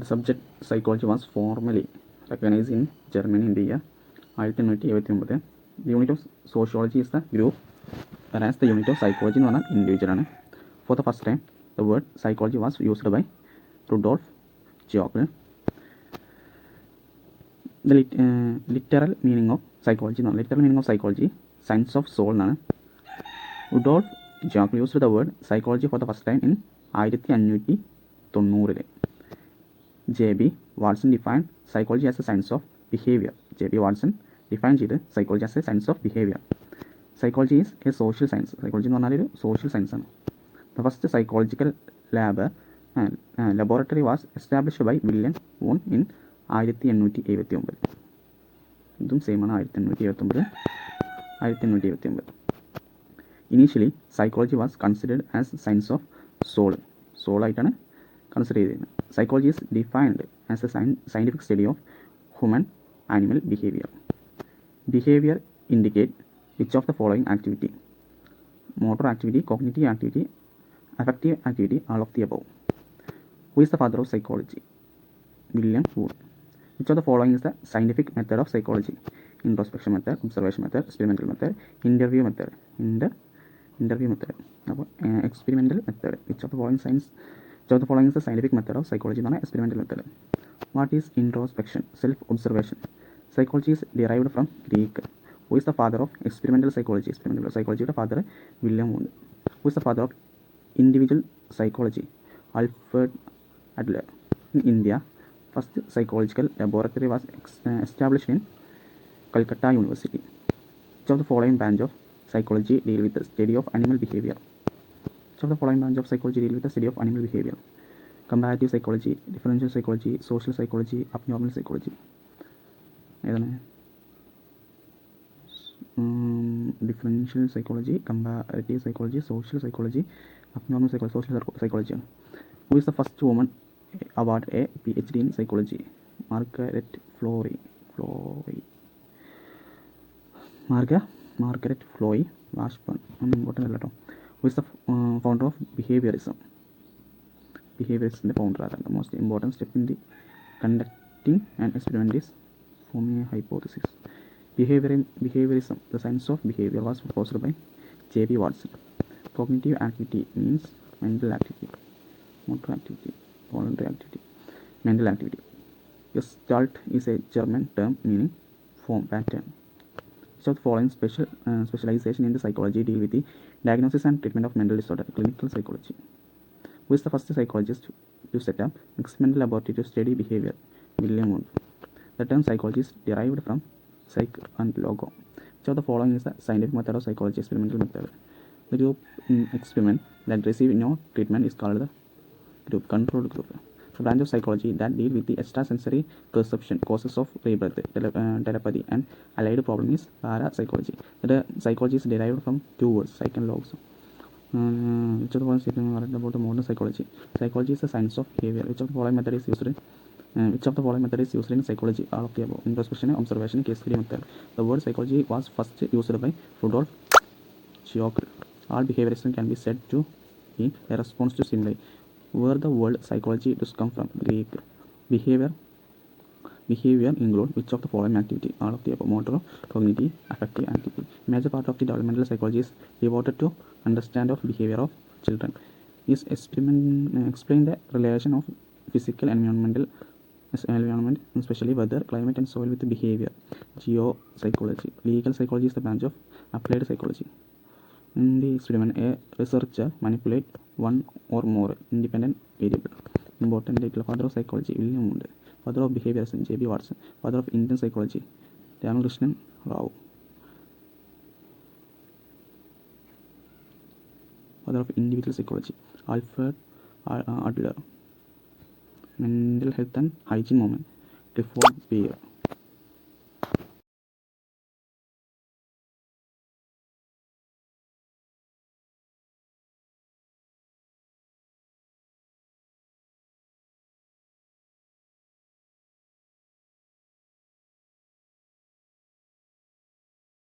The subject psychology was formally recognized in Germany in the year 1879. The unit of sociology is the group, whereas the unit of psychology എന്ന് പറഞ്ഞാൽ individual ആണ്. For the first time, the word psychology was used by Rudolf Giochl. The literal meaning of psychology, science of soul എന്നാണ്. Rudolf Giochl used the word psychology for the first time in 1590. J.B. Watson defined psychology as a science of behavior. J.B. Watson define ചെയ്ത് psychology as a science of behavior. Psychology is a social science. Psychology എന്ന് പറഞ്ഞാൽ ഒരു social science ആണ്. The first psychological laboratory was established by William Wundt in 1879. ഇതും same ആണ്. 1879. Initially, psychology was considered as science of soul. Soul ആയിട്ടാണ് consider ചെയ്തിരുന്നത്. Psychology is defined as a scientific study of human-animal behavior. Behavior indicate which of the following activity: motor activity, cognitive activity, affective activity, all of the above. Who is the father of psychology? William Wundt. Which of the following is the scientific method of psychology? Introspection method, observation method, experimental method, interview method. അപ്പോൾ experimental method. Which of the following is the scientific method of psychology എന്നാണ് experimental method. What is introspection? Self-observation. Psychology is derived from Greek. Who is the father of experimental psychology? Experimental psychologyയുടെ father William Wundt. Who is the father of individual psychology? Alfred Adler. In India, first psychological laboratory was established in Calcutta University. Which of the following branch of psychology deal with the study of animal behavior? Which of the following branch of psychology deal with the study of animal behavior? Comparative psychology, differential psychology, social psychology, abnormal psychology. ഏതാണ്? Differential psychology, comparative psychology, social psychology, abnormal psychology, social psychology. Who is the first woman award a PhD in psychology? Margaret Flory Washburn. Important അല്ല കേട്ടോ. Who is the founder of behaviorism? Behaviorism founder are the most important step in the conducting an experiment is forming a hypothesis. Behaviorism, the science of behavior, was proposed by J.B. Watson. Cognitive activity means mental activity, motor activity, voluntary activity, mental activity. Gestalt is a German term meaning form, pattern. Which of the following specialization in the psychology deal with the diagnosis and treatment of mental disorder? Clinical psychology. Who is the first psychologist to set up experimental laboratory to study behavior? William Wundt. The term psychology is derived from psych and logo. Which of the following is the scientific method of psychology? Experimental method. The group experiment that receive no treatment is called the controlled group. The branch of psychology that deal with the extrasensory perception, causes of rebirth, telepathy, and allied problem is parapsychology. The psychology is derived from two words, psych and logos. Which of the following statement are about the modern psychology? Psychology is the science of behavior. Which of the following method is used in psychology? All of the above. Introspection, observation, case study method. The word psychology was first used by Rudolf Giochl. All behaviorism can be said to be a response to stimuli. Where the word psychology does come from? Greek. Behavior include which of the following activity? All of the above. Motor, cognitive, affective activity. Major part of the developmental psychology is devoted to understand of behavior of children. Is explain the relation of physical environment, especially weather, climate, and soil with behavior. Geopsychology. Legal psychology is the branch of applied psychology. In the experiment, a researcher manipulate one or more independent variable. Important title: father of psychology William Wundt. Father of behaviorism J.B. Watson. Father of Indian psychology Ramakrishnan Rao. Father of individual psychology Alfred Adler. Mental health and hygiene movement Clifford Beer.